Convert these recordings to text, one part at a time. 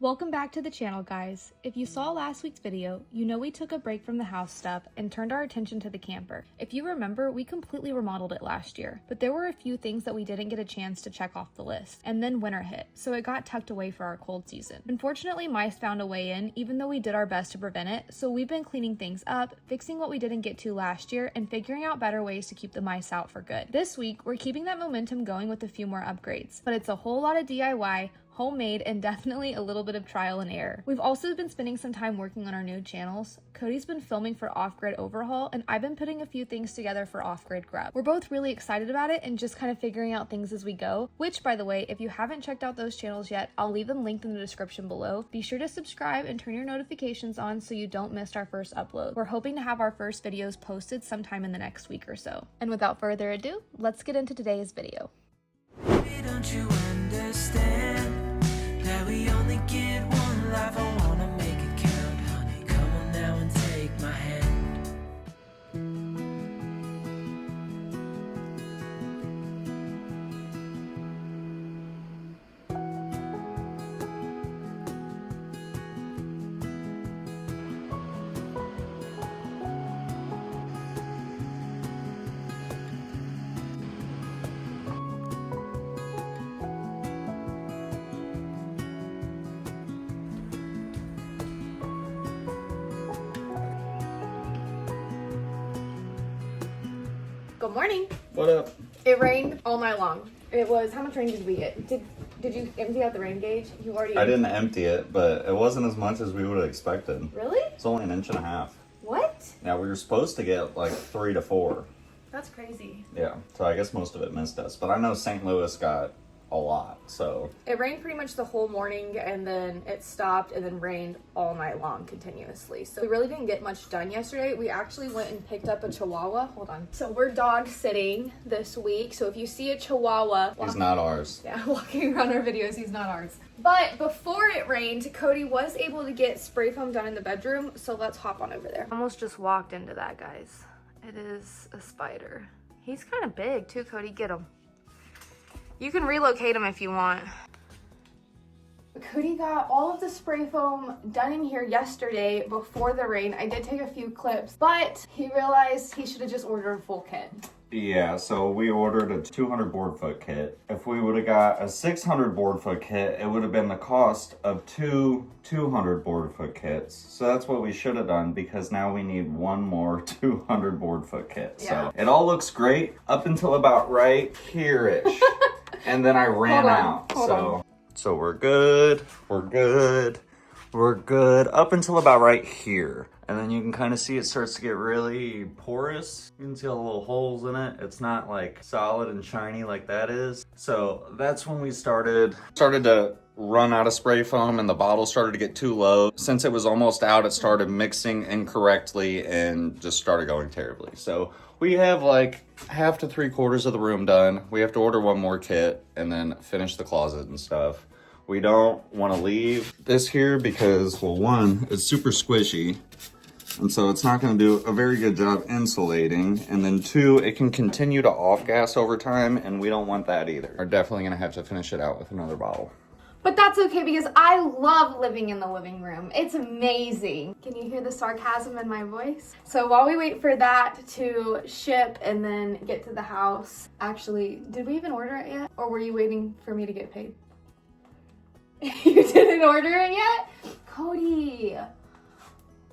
Welcome back to the channel, guys. If you saw last week's video, you know we took a break from the house stuff and turned our attention to the camper. If you remember, we completely remodeled it last year, but there were a few things that we didn't get a chance to check off the list, and then winter hit, so it got tucked away for our cold season. Unfortunately, mice found a way in, even though we did our best to prevent it, so we've been cleaning things up, fixing what we didn't get to last year, and figuring out better ways to keep the mice out for good. This week, we're keeping that momentum going with a few more upgrades, but it's a whole lot of DIY, homemade, and definitely a little bit of trial and error. We've also been spending some time working on our new channels. Cody's been filming for Off-Grid Overhaul, and I've been putting a few things together for Off-Grid Grub. We're both really excited about it and just kind of figuring out things as we go, which, by the way, if you haven't checked out those channels yet, I'll leave them linked in the description below. Be sure to subscribe and turn your notifications on so you don't miss our first upload. We're hoping to have our first videos posted sometime in the next week or so. And without further ado, let's get into today's video. Don't you understand that we only get one life? I wanna make it count, honey. Come on now and take my hand. Good morning. What up? It rained all night long. It was, how much rain did we get? Did you empty out the rain gauge? You already I didn't empty it, but it wasn't as much as we would have expected. Really? It's only 1.5 inches. What? Now we were supposed to get like 3 to 4. That's crazy. Yeah, so I guess most of it missed us. But I know St. Louis got a lot, so. It rained pretty much the whole morning, and then it stopped and then rained all night long continuously. So we really didn't get much done yesterday. We actually went and picked up a Chihuahua. Hold on. So we're dog sitting this week. So if you see a Chihuahua, He's not ours. yeah, walking around our videos, he's not ours. But before it rained, Cody was able to get spray foam done in the bedroom. So let's hop on over there. Almost just walked into that, guys. It is a spider. He's kind of big too, Cody. Get him. You can relocate him if you want. Cody got all of the spray foam done in here yesterday before the rain. I did take a few clips, but he realized he should have just ordered a full kit. Yeah, so we ordered a 200 board foot kit. If we would have got a 600 board foot kit, it would have been the cost of two 200 board foot kits. So that's what we should have done, because now we need one more 200 board foot kit. Yeah. So it all looks great up until about right here-ish. And then I ran out. So we're good. We're good. We're good up until about right here. And then you can kind of see it starts to get really porous. You can see all the little holes in it. It's not like solid and shiny like that is. So that's when we started to run out of spray foam, and the bottle started to get too low. Since it was almost out, it started mixing incorrectly and just started going terribly. So we have like half to 3/4 of the room done. We have to order one more kit and then finish the closet and stuff. We don't want to leave this here because, well, one, it's super squishy, and so it's not going to do a very good job insulating. And then two, it can continue to off-gas over time, and we don't want that either. We're definitely going to have to finish it out with another bottle. But that's okay, because I love living in the living room. It's amazing. Can you hear the sarcasm in my voice? So while we wait for that to ship and then get to the house, actually, did we even order it yet? Or were you waiting for me to get paid? You didn't order it yet? Cody,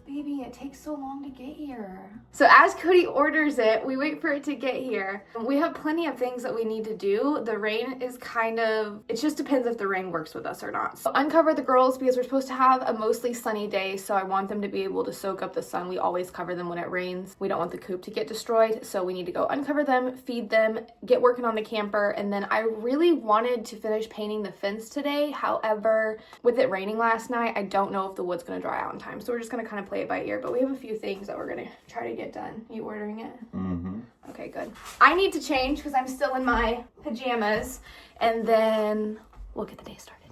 baby, it takes so long to get here. So as Cody orders it, we wait for it to get here. We have plenty of things that we need to do. The rain is kind of, it just depends if the rain works with us or not. So uncover the girls, because we're supposed to have a mostly sunny day, so I want them to be able to soak up the sun. We always cover them when it rains. We don't want the coop to get destroyed, so we need to go uncover them, feed them, get working on the camper, and then I really wanted to finish painting the fence today. However, with it raining last night, I don't know if the wood's gonna dry out in time, so we're just gonna kind of play it by ear. But we have a few things that we're gonna try to get done. You ordering it? Mm-hmm. Okay, good. I need to change because I'm still in my pajamas, and then we'll get the day started.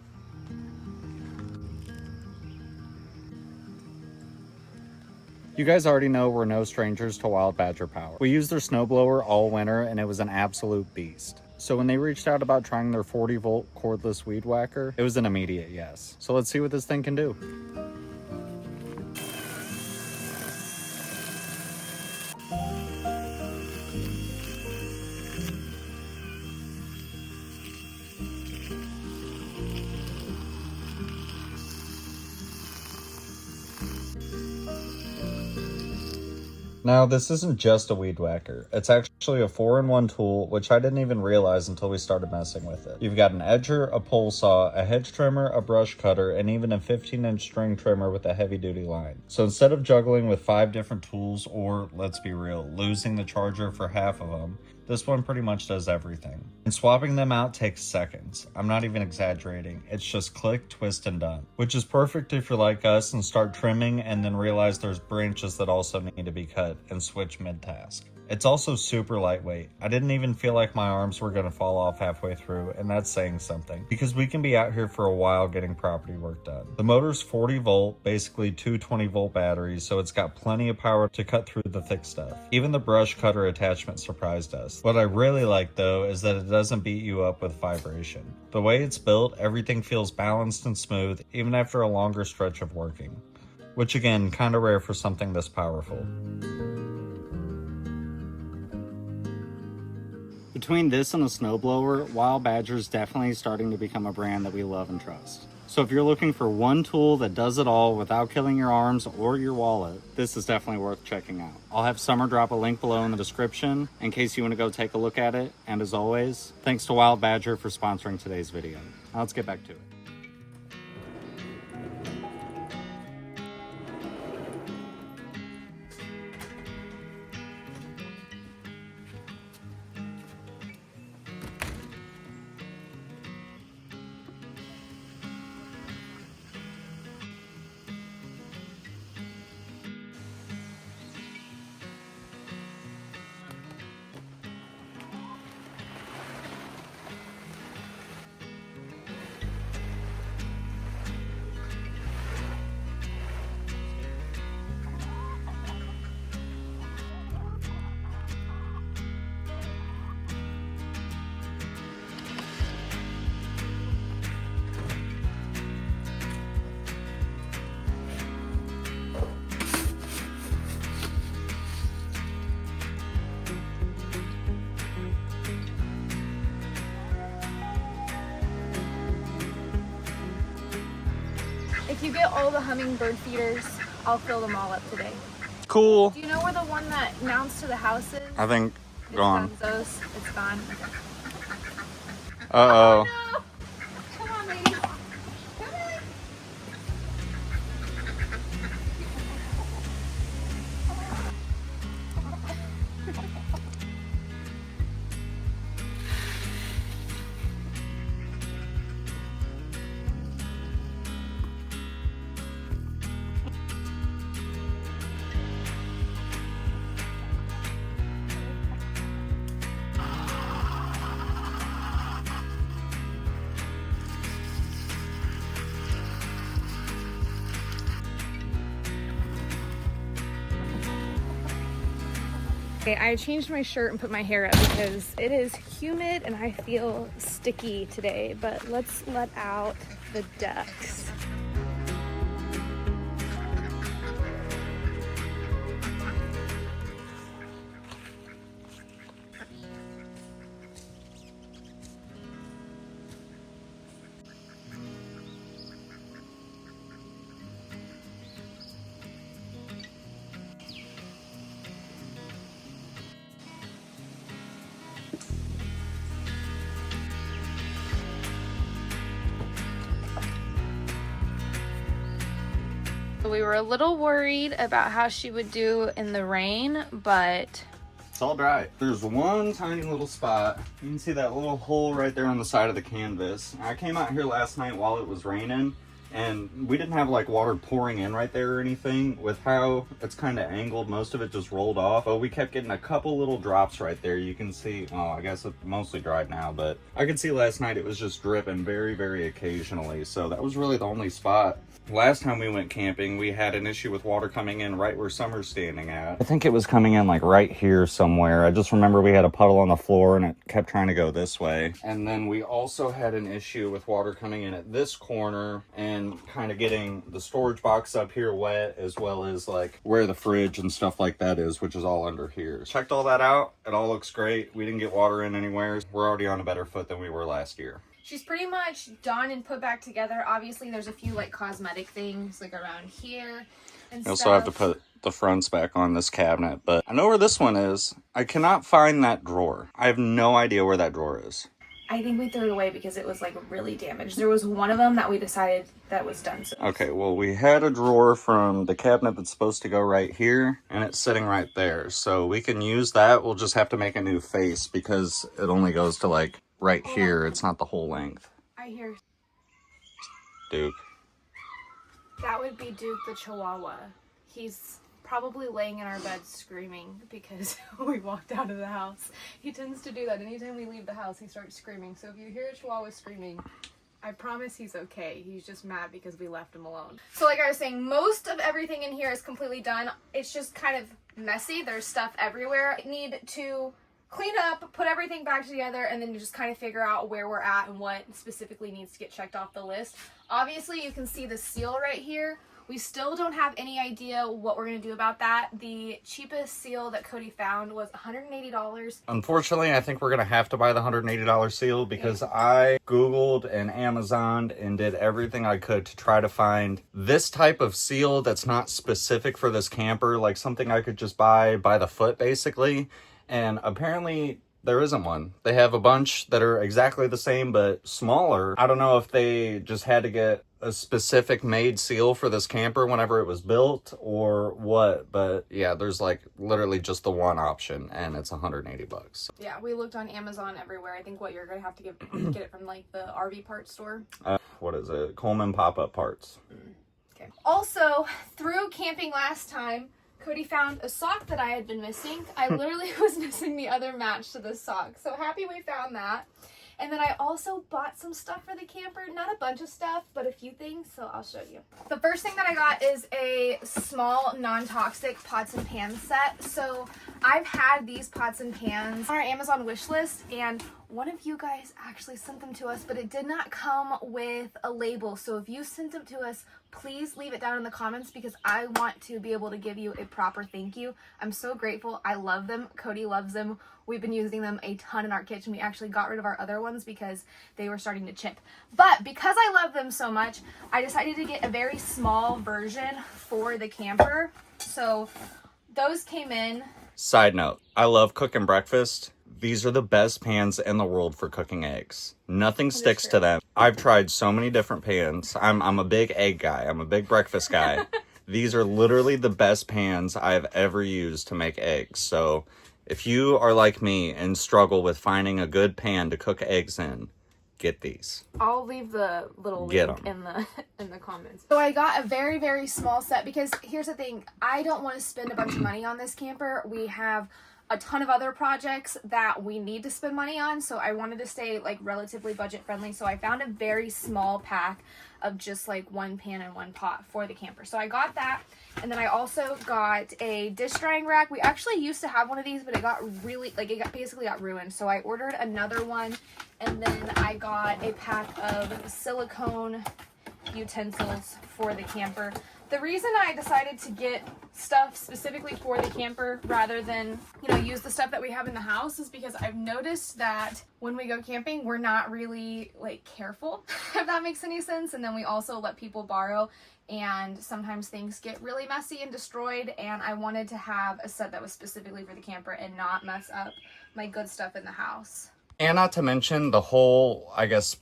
You guys already know we're no strangers to wild badger power. We used their snowblower all winter, and it was an absolute beast. So when they reached out about trying their 40-volt cordless weed whacker, it was an immediate yes. So let's see what this thing can do. Now, this isn't just a weed whacker. It's actually a 4-in-1 tool, which I didn't even realize until we started messing with it. You've got an edger, a pole saw, a hedge trimmer, a brush cutter, and even a 15-inch string trimmer with a heavy-duty line. So instead of juggling with 5 different tools, or, let's be real, losing the charger for half of them, this one pretty much does everything. And swapping them out takes seconds. I'm not even exaggerating. It's just click, twist, and done. Which is perfect if you're like us and start trimming and then realize there's branches that also need to be cut and switch mid-task. It's also super lightweight. I didn't even feel like my arms were going to fall off halfway through, and that's saying something, because we can be out here for a while getting property work done. The motor's 40 volt, basically two 20-volt batteries, so it's got plenty of power to cut through the thick stuff. Even the brush cutter attachment surprised us. What I really like though is that it doesn't beat you up with vibration. The way it's built, everything feels balanced and smooth, even after a longer stretch of working. Which again, kinda rare for something this powerful. Between this and a snowblower, Wild Badger is definitely starting to become a brand that we love and trust. So if you're looking for one tool that does it all without killing your arms or your wallet, this is definitely worth checking out. I'll have Summer drop a link below in the description in case you want to go take a look at it. And as always, thanks to Wild Badger for sponsoring today's video. Now let's get back to it. If you get all the hummingbird feeders, I'll fill them all up today. Cool. Do you know where the one that mounts to the house is? I think It's gone. Dunzo's. It's gone. Uh-oh. No! Come on, ladies. Come on. Okay, I changed my shirt and put my hair up because it is humid and I feel sticky today, but let's let out the ducks. We were a little worried about how she would do in the rain, but It's all dry. There's one tiny little spot. You can see that little hole right there on the side of the canvas. I came out here last night while it was raining, and we didn't have like water pouring in right there or anything. With how it's kind of angled, most of it just rolled off, but we kept getting a couple little drops right there. You can see, oh, I guess it's mostly dried now, but I could see last night it was just dripping very, very occasionally. So that was really the only spot. Last time we went camping, we had an issue with water coming in right where Summer's standing at. I think it was coming in like right here somewhere. I just remember we had a puddle on the floor and it kept trying to go this way. And then we also had an issue with water coming in at this corner and kind of getting the storage box up here wet, as well as like where the fridge and stuff like that is, which is all under here. Checked all that out. It all looks great. We didn't get water in anywhere. We're already on a better foot than we were last year. She's pretty much done and put back together. Obviously, there's a few like cosmetic things like around here and I also have to put the fronts back on this cabinet, but I know where this one is. I cannot find that drawer. I have no idea where that drawer is. I think we threw it away because it was like really damaged. There was one of them that we decided that was done. So. Okay, well, we had a drawer from the cabinet that's supposed to go right here, and it's sitting right there. So we can use that. We'll just have to make a new face because it only goes to like right here. It's not the whole length. I hear Duke. that would be Duke the Chihuahua. He's probably laying in our bed screaming because we walked out of the house. He tends to do that. Anytime we leave the house, he starts screaming. So if you hear a Chihuahua screaming, I promise he's okay. He's just mad because we left him alone. So like I was saying, most of everything in here is completely done. It's just kind of messy. There's stuff everywhere. I need to clean up, put everything back together, and then you just kind of figure out where we're at and what specifically needs to get checked off the list. Obviously, you can see the seal right here. We still don't have any idea what we're going to do about that. The cheapest seal that Cody found was $180. Unfortunately, I think we're going to have to buy the $180 seal because I Googled and Amazoned and did everything I could to try to find this type of seal that's not specific for this camper, like something I could just buy by the foot, basically. And apparently there isn't one. They have a bunch that are exactly the same but smaller. I don't know if they just had to get a specific made seal for this camper whenever it was built or what, but yeah, there's like literally just the one option and it's $180. Yeah, we looked on Amazon everywhere. I think what you're gonna have to get it from like the RV parts store. What is it? Coleman Pop-Up Parts. Okay. Also, through camping last time, Cody found a sock that I had been missing. I literally was missing the other match to this sock. So happy we found that. And then I also bought some stuff for the camper. Not a bunch of stuff, but a few things, so I'll show you. The first thing that I got is a small non-toxic pots and pans set. So I've had these pots and pans on our Amazon wish list, and one of you guys actually sent them to us, but it did not come with a label. So if you sent them to us, please leave it down in the comments because I want to be able to give you a proper thank you. I'm so grateful. I love them. Cody loves them. We've been using them a ton in our kitchen. We actually got rid of our other ones because they were starting to chip. But because I love them so much, I decided to get a very small version for the camper. So those came in. Side note, I love cooking breakfast. These are the best pans in the world for cooking eggs. Nothing sticks to them. I've tried so many different pans. I'm a big egg guy. I'm a big breakfast guy. These are literally the best pans I've ever used to make eggs. So if you are like me and struggle with finding a good pan to cook eggs in, get these. I'll leave the little link in the comments. So I got a very, very small set because here's the thing. I don't want to spend a bunch of money on this camper. We have a ton of other projects that we need to spend money on, so I wanted to stay like relatively budget friendly. So I found a very small pack of just like one pan and one pot for the camper. So I got that, and then I also got a dish drying rack. We actually used to have one of these, but it got really basically got ruined. So I ordered another one, and then I got a pack of silicone utensils for the camper. The reason I decided to get stuff specifically for the camper rather than, use the stuff that we have in the house is because I've noticed that when we go camping, we're not really careful, if that makes any sense. And then we also let people borrow, and sometimes things get really messy and destroyed. And I wanted to have a set that was specifically for the camper and not mess up my good stuff in the house. And not to mention the whole,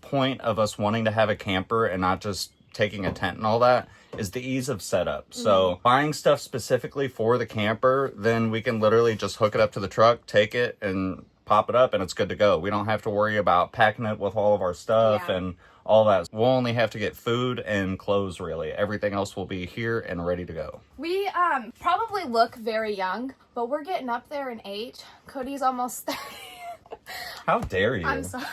point of us wanting to have a camper and not just taking a tent and all that is the ease of setup. So buying stuff specifically for the camper, then we can literally just hook it up to the truck, take it and pop it up, and it's good to go. We don't have to worry about packing it with all of our stuff and all that. We'll only have to get food and clothes, really. Everything else will be here and ready to go. We probably look very young, but we're getting up there in age. Cody's almost 30. How dare you? I'm sorry.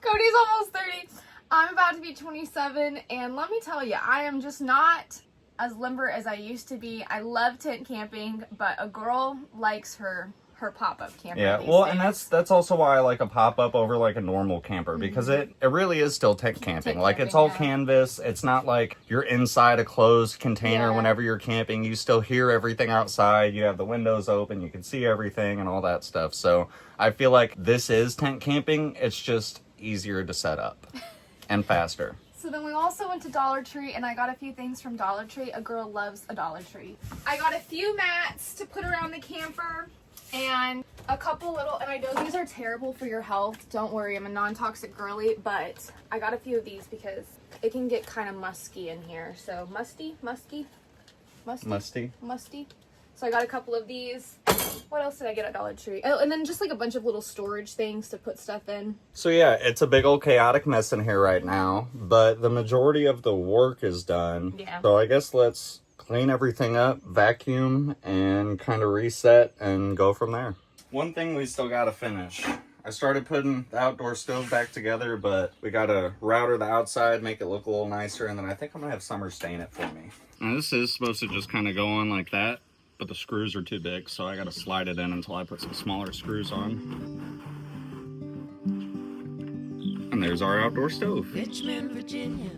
Cody's almost 30. I'm about to be 27, and let me tell you, I am just not as limber as I used to be. I love tent camping, but a girl likes her pop-up camper. Yeah, well, and that's also why I like a pop-up over like a normal camper, because it really is still tent camping. Like, it's all canvas. It's not like you're inside a closed container whenever you're camping. You still hear everything outside. You have the windows open. You can see everything and all that stuff. So I feel like this is tent camping. It's just easier to set up and faster. So then we also went to Dollar Tree, and I got a few things from Dollar Tree. A girl loves a Dollar Tree. I got a few mats to put around the camper, and a couple little, and I know these are terrible for your health. Don't worry, I'm a non-toxic girly, but I got a few of these because it can get kind of musky in here. So musty. So I got a couple of these. What else did I get at Dollar Tree? Oh, and then just like a bunch of little storage things to put stuff in. So yeah, it's a big old chaotic mess in here right now, but the majority of the work is done. Yeah. So I guess let's clean everything up, vacuum, and kind of reset and go from there. One thing we still got to finish. I started putting the outdoor stove back together, but we got to router the outside, make it look a little nicer, and then I think I'm going to have Summer stain it for me. Now this is supposed to just kind of go on like that, but the screws are too big, so I got to slide it in until I put some smaller screws on. And there's our outdoor stove. Richmond, Virginia,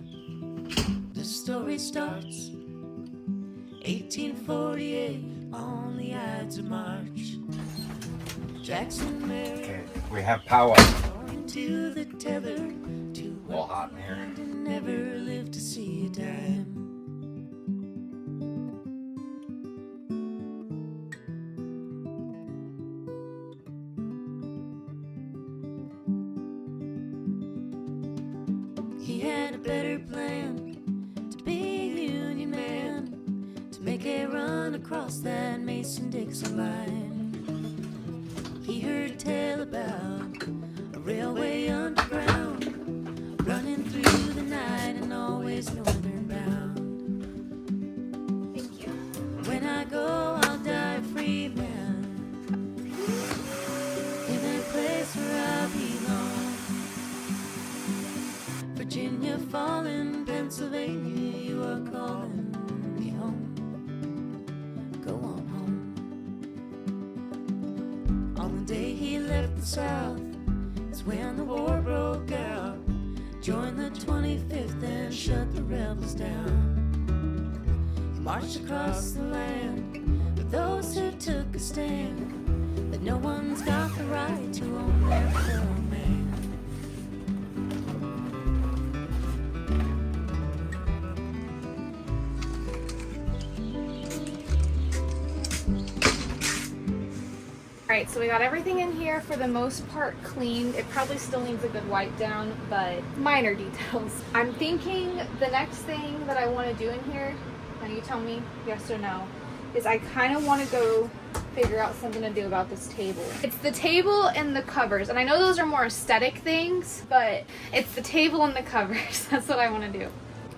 the story starts. 1848 on the Ides of March. Jackson, Mary. Okay, we have power. To the tether, to A little hot in here. and never live to see a dime. He had a better plan to be a Union man, to make a run across that Mason-Dixon line. He heard a tale about a railway underground, running through the night and always northern bound. Thank you. When I go, I'll die a free man, in a place where I belong. Virginia falling, Pennsylvania, you are calling me home. Go on home. On the day he left the South, it's when the war broke out. Joined the 25th and shut the rebels down. He marched across the land with those who took a stand, that no one's got the right to own their fellow man. Alright, so we got everything in here for the most part cleaned. It probably still needs a good wipe down, but minor details. I'm thinking the next thing that I want to do in here, now you tell me yes or no, is I kind of want to go figure out something to do about this table. It's the table and the covers, and I know those are more aesthetic things, but it's the table and the covers. That's what I want to do.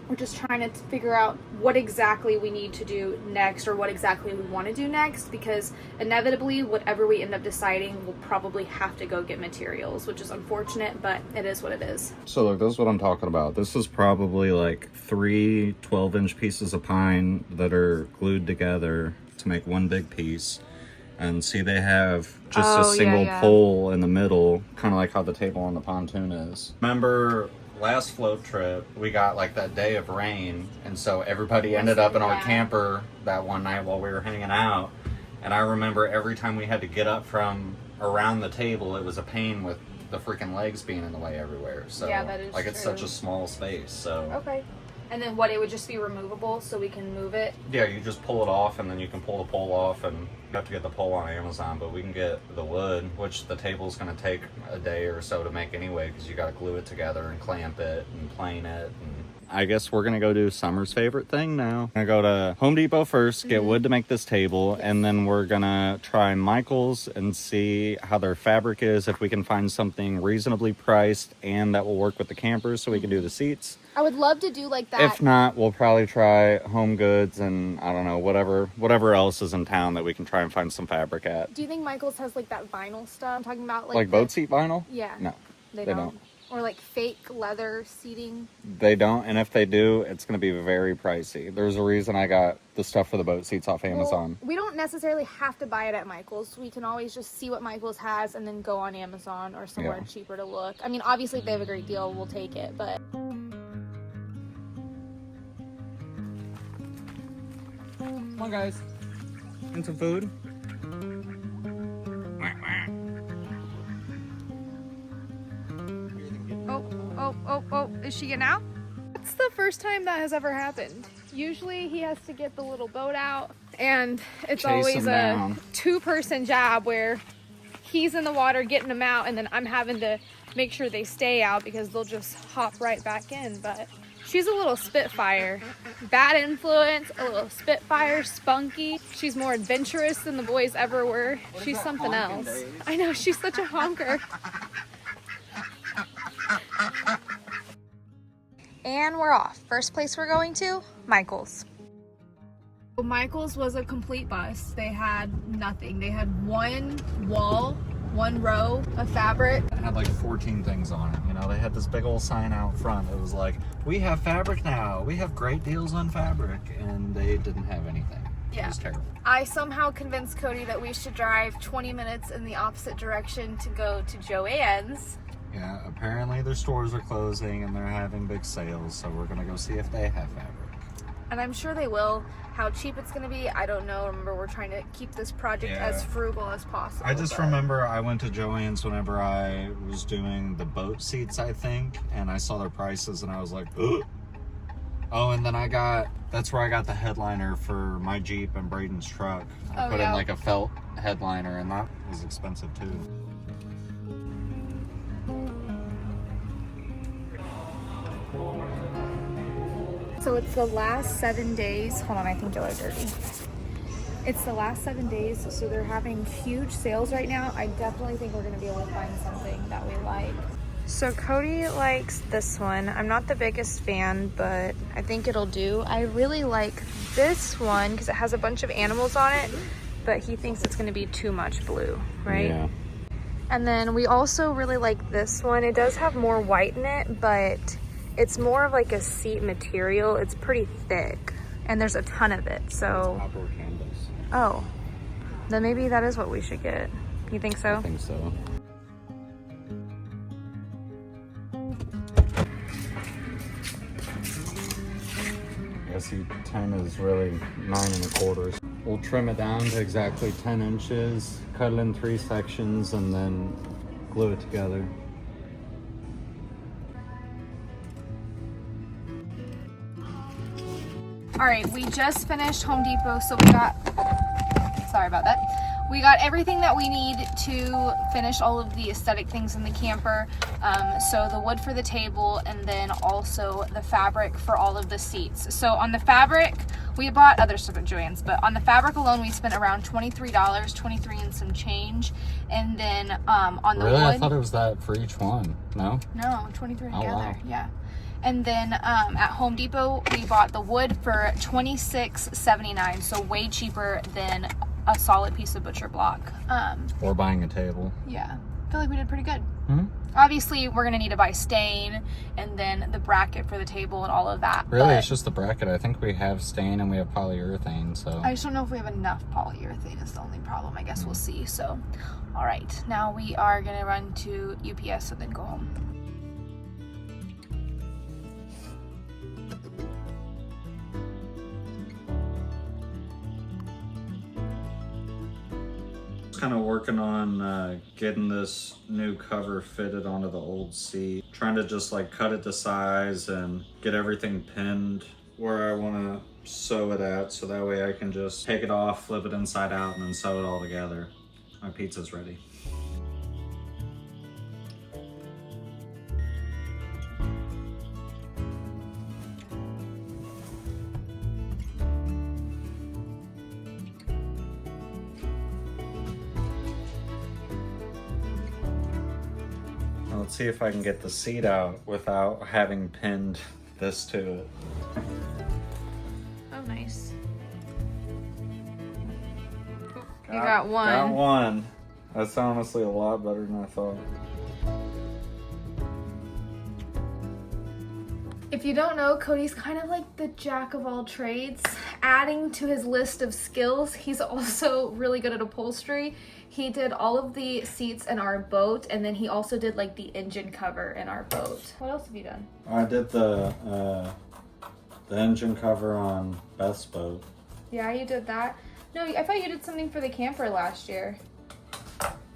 We're just trying to figure out what exactly we need to do next, or what exactly we want to do next, because inevitably whatever we end up deciding, we'll probably have to go get materials, which is unfortunate, but it is what it is. So look, this is what I'm talking about. This is probably like 3 12-inch pieces of pine that are glued together to make one big piece. And see, they have just a single pole in the middle, kind of like how the table on the pontoon is. Remember last float trip, we got like that day of rain, and so everybody ended up in our camper that one night while we were hanging out. And I remember every time we had to get up from around the table, it was a pain with the freaking legs being in the way everywhere. So yeah, that is like, it's such a small space. So okay. And then what, it would just be removable so we can move it? yeah, you just pull it off, and then you can pull the pole off, and you have to get the pole on Amazon, but we can get the wood, which the table's going to take a day or so to make anyway, because you got to glue it together and clamp it and plane it. And I guess we're going to go do Summer's favorite thing now. I'm going to go to Home Depot first, get wood to make this table, and then we're going to try Michael's and see how their fabric is, if we can find something reasonably priced and that will work with the campers so we can do the seats. I would love to do like that. If not, we'll probably try Home Goods and I don't know, whatever else is in town that we can try and find some fabric at. Do you think Michael's has like that vinyl stuff? I'm talking about Like boat seat vinyl? Yeah. No, They don't. or like fake leather seating. They don't, and if they do, it's going to be very pricey. There's a reason I got the stuff for the boat seats off Amazon. Well, we don't necessarily have to buy it at Michael's. We can always just see what Michael's has and then go on Amazon or somewhere cheaper to look. I mean, obviously if they have a great deal, we'll take it, but... Come on, guys. And some food. Oh, is she getting out? That's the first time that has ever happened. Usually he has to get the little boat out, and it's Chase always a down. two-person job where he's in the water getting them out, and then I'm having to make sure they stay out because they'll just hop right back in. But she's a little spitfire. Bad influence, a little spitfire, spunky. She's more adventurous than the boys ever were. She's something else. I know, she's such a honker. And we're off. First place we're going to, Michael's. Michael's was a complete bust. They had nothing. They had one wall, one row of fabric. It had like 14 things on it. You know, they had this big old sign out front. It was like, we have fabric now. We have great deals on fabric. And they didn't have anything. Yeah. It was terrible. I somehow convinced Cody that we should drive 20 minutes in the opposite direction to go to Joann's. Yeah, apparently their stores are closing and they're having big sales, so we're gonna go see if they have fabric. And I'm sure they will. How cheap it's gonna be, I don't know. Remember, we're trying to keep this project as frugal as possible. I just remember I went to Joann's whenever I was doing the boat seats, I think, and I saw their prices and I was like, ugh. Oh, and then that's where I got the headliner for my Jeep and Braden's truck. I put in like a felt headliner, and that was expensive too. So it's the last 7 days. Hold on, I think y'all are dirty. It's the last 7 days, so they're having huge sales right now. I definitely think we're gonna be able to find something that we like. So Cody likes this one. I'm not the biggest fan, but I think it'll do. I really like this one because it has a bunch of animals on it, but he thinks it's gonna be too much blue, right? Yeah. And then we also really like this one. It does have more white in it, but it's more of like a seat material. It's pretty thick, and there's a ton of it, so... Outdoor canvas. Oh, then maybe that is what we should get. You think so? I think so. SE10 is really 9 1/4. We'll trim it down to exactly 10 inches, cut it in 3 sections, and then glue it together. All right, we just finished Home Depot, so we got, sorry about that. We got everything that we need to finish all of the aesthetic things in the camper. So the wood for the table, and then also the fabric for all of the seats. So on the fabric, we bought other stuff at Joann's, but on the fabric alone, we spent around $23, 23 and some change. And then on the wood. Really? I thought it was that for each one. No? No, 23 together, wow. yeah. And then at Home Depot, we bought the wood for $26.79, so way cheaper than a solid piece of butcher block. Or buying a table. Yeah, I feel like we did pretty good. Mm-hmm. Obviously, we're gonna need to buy stain and then the bracket for the table and all of that. Really, but it's just the bracket. I think we have stain and we have polyurethane, so. I just don't know if we have enough polyurethane is the only problem. I guess we'll see. So, all right, now we are gonna run to UPS and then go home. Kind of working on getting this new cover fitted onto the old seat, trying to just like cut it to size and get everything pinned where I want to sew it at, so that way I can just take it off, flip it inside out, and then sew it all together. My pizza's ready. Let's see if I can get the seat out without having pinned this to it. Oh, nice. You got one. Got one. That's honestly a lot better than I thought. If you don't know, Cody's kind of like the jack of all trades. Adding to his list of skills, he's also really good at upholstery. He did all of the seats in our boat, and then he also did like the engine cover in our boat. What else have you done? I did the engine cover on Beth's boat. Yeah, you did that. No, I thought you did something for the camper last year.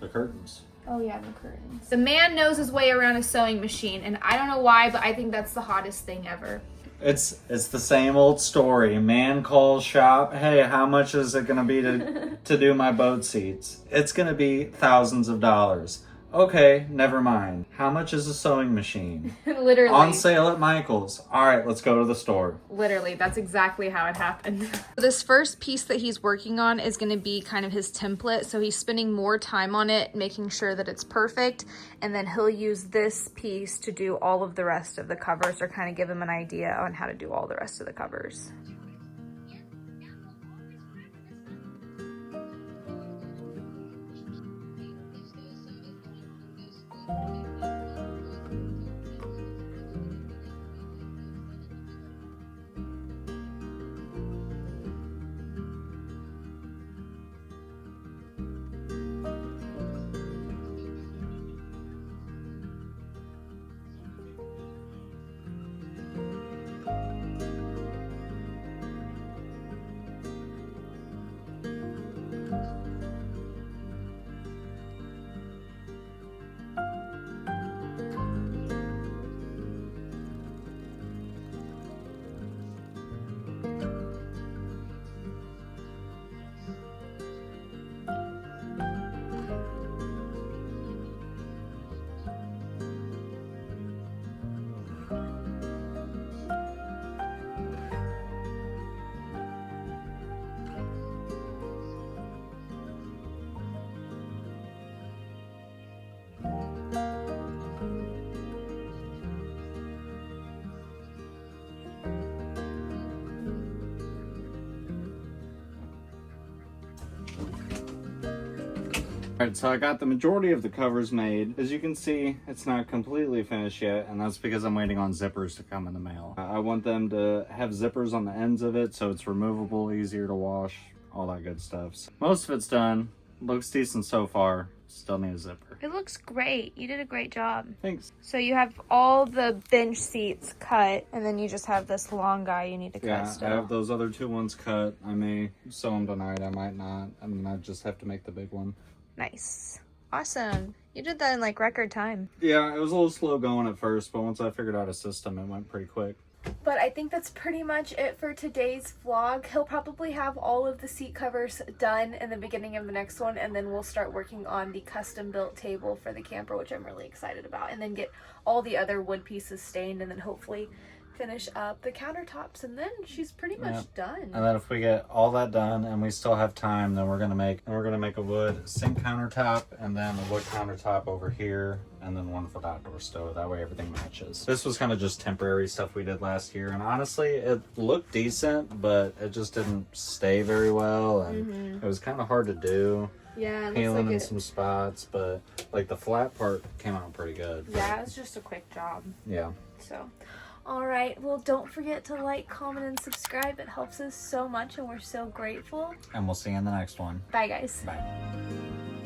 The curtains. Oh yeah, the curtains. The man knows his way around a sewing machine, and I don't know why, but I think that's the hottest thing ever. It's the same old story. Man calls shop. Hey, how much is it gonna be to do my boat seats? It's gonna be thousands of dollars. Okay, never mind. How much is a sewing machine? Literally. On sale at Michael's. All right, let's go to the store. Literally, that's exactly how it happened. This first piece that he's working on is going to be kind of his template, so he's spending more time on it, making sure that it's perfect, and then he'll use this piece to do all of the rest of the covers, or kind of give him an idea on how to do all the rest of the covers. Alright, so I got the majority of the covers made. As you can see, it's not completely finished yet, and that's because I'm waiting on zippers to come in the mail. I want them to have zippers on the ends of it so it's removable, easier to wash, all that good stuff. So most of it's done. Looks decent so far. Still need a zipper. It looks great. You did a great job. Thanks. So you have all the bench seats cut, and then you just have this long guy you need to cut still. I have those other two ones cut. I may sew them tonight, I might not. I mean, I just have to make the big one. Nice. Awesome. You did that in like record time. Yeah, it was a little slow going at first, but once I figured out a system, it went pretty quick. But I think that's pretty much it for today's vlog. He'll probably have all of the seat covers done in the beginning of the next one, and then we'll start working on the custom built table for the camper, which I'm really excited about, and then get all the other wood pieces stained, and then hopefully finish up the countertops, and then she's pretty much done. And then if we get all that done and we still have time, then we're gonna make a wood sink countertop, and then a wood countertop over here, and then one for the outdoor stove. That way everything matches. This was kind of just temporary stuff we did last year, and honestly it looked decent, but it just didn't stay very well, and it was kind of hard to do. Yeah, peeling in some spots, but like the flat part came out pretty good. Yeah, it was just a quick job. Yeah. So all right, well, don't forget to like, comment, and subscribe. It helps us so much, and we're so grateful. And we'll see you in the next one. Bye, guys. Bye.